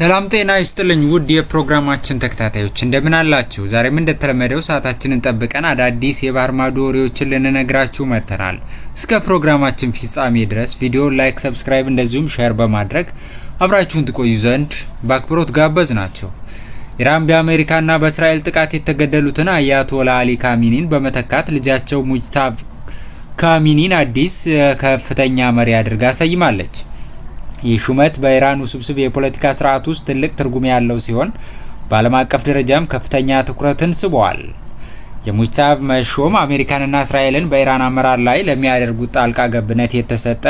ሰላም ጤና ይስጥልኝ ውድ የፕሮግራማችን ተከታታዮች እንደምን አላችሁ? ዛሬም እንደተለመደው ሰዓታችንን ጠብቀን አዳዲስ የባህር ማዶ ወሬዎችን ልንነግራችሁ መጥተናል። እስከ ፕሮግራማችን ፍጻሜ ድረስ ቪዲዮ ላይክ፣ ሰብስክራይብ እንደዚሁም ሼር በማድረግ አብራችሁን ትቆዩ ዘንድ በአክብሮት ጋበዝናችሁ። ኢራን በአሜሪካና በእስራኤል ጥቃት የተገደሉትን አያቶላ አሊ ካሚኒን በመተካት ልጃቸው ሙጅታባ ካሚኒን አዲስ ከፍተኛ መሪ አድርጋ ሰይማለች። ይህ ሹመት በኢራን ውስብስብ የፖለቲካ ስርዓት ውስጥ ትልቅ ትርጉም ያለው ሲሆን በዓለም አቀፍ ደረጃም ከፍተኛ ትኩረትን ስቧል። የሙጅታባ መሾም አሜሪካንና እስራኤልን በኢራን አመራር ላይ ለሚያደርጉት ጣልቃ ገብነት የተሰጠ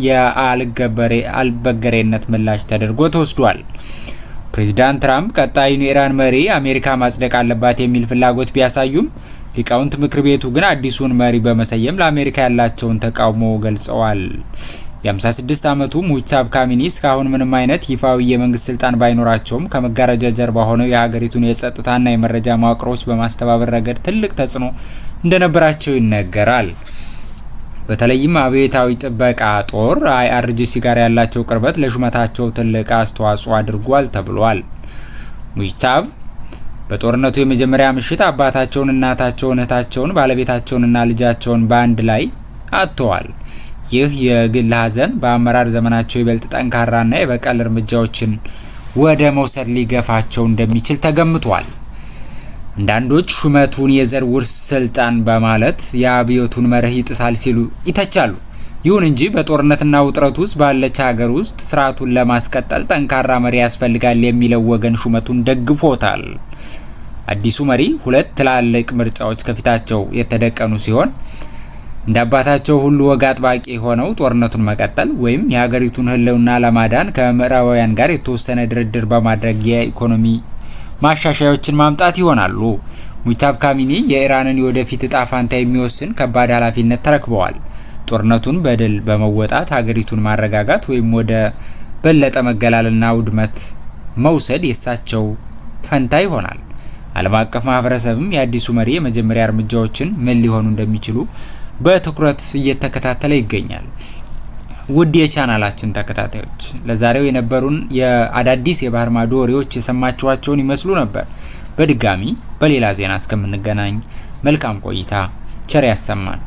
የአልበገሬነት ምላሽ ተደርጎ ተወስዷል። ፕሬዚዳንት ትራምፕ ቀጣዩን የኢራን መሪ አሜሪካ ማጽደቅ አለባት የሚል ፍላጎት ቢያሳዩም ሊቃውንት ምክር ቤቱ ግን አዲሱን መሪ በመሰየም ለአሜሪካ ያላቸውን ተቃውሞ ገልጸዋል። የ56 ዓመቱ ሙጅታባ ካሚኒ እስካሁን ምንም አይነት ይፋዊ የመንግስት ስልጣን ባይኖራቸውም ከመጋረጃ ጀርባ ሆነው የሀገሪቱን የጸጥታና የመረጃ መዋቅሮች በማስተባበር ረገድ ትልቅ ተጽዕኖ እንደነበራቸው ይነገራል። በተለይም አብዮታዊ ጥበቃ ጦር IRGC ጋር ያላቸው ቅርበት ለሹመታቸው ትልቅ አስተዋጽኦ አድርጓል ተብሏል። ሙጅታባ በጦርነቱ የመጀመሪያ ምሽት አባታቸውን፣ እናታቸውን፣ እህታቸውን፣ ባለቤታቸውንና ልጃቸውን በአንድ ላይ አጥተዋል። ይህ የግል ሀዘን በአመራር ዘመናቸው ይበልጥ ጠንካራና የበቀል እርምጃዎችን ወደ መውሰድ ሊገፋቸው እንደሚችል ተገምቷል። አንዳንዶች ሹመቱን የዘር ውርስ ስልጣን በማለት የአብዮቱን መርህ ይጥሳል ሲሉ ይተቻሉ። ይሁን እንጂ በጦርነትና ውጥረት ውስጥ ባለች ሀገር ውስጥ ስርዓቱን ለማስቀጠል ጠንካራ መሪ ያስፈልጋል የሚለው ወገን ሹመቱን ደግፎታል። አዲሱ መሪ ሁለት ትላልቅ ምርጫዎች ከፊታቸው የተደቀኑ ሲሆን እንደ አባታቸው ሁሉ ወግ አጥባቂ ሆነው ጦርነቱን መቀጠል ወይም የሀገሪቱን ሕልውና ለማዳን ከምዕራባውያን ጋር የተወሰነ ድርድር በማድረግ የኢኮኖሚ ማሻሻያዎችን ማምጣት ይሆናሉ። ሙጅታባ ካሚኒ የኢራንን የወደፊት እጣ ፋንታ የሚወስን ከባድ ኃላፊነት ተረክበዋል። ጦርነቱን በድል በመወጣት ሀገሪቱን ማረጋጋት ወይም ወደ በለጠ መገላልና ውድመት መውሰድ የእሳቸው ፈንታ ይሆናል። ዓለም አቀፍ ማህበረሰብም የአዲሱ መሪ የመጀመሪያ እርምጃዎችን ምን ሊሆኑ እንደሚችሉ በትኩረት እየተከታተለ ይገኛል። ውድ የቻናላችን ተከታታዮች ለዛሬው የነበሩን የአዳዲስ የባህር ማዶ ወሬዎች የሰማችኋቸውን ይመስሉ ነበር። በድጋሚ በሌላ ዜና እስከምንገናኝ መልካም ቆይታ፣ ቸር ያሰማን።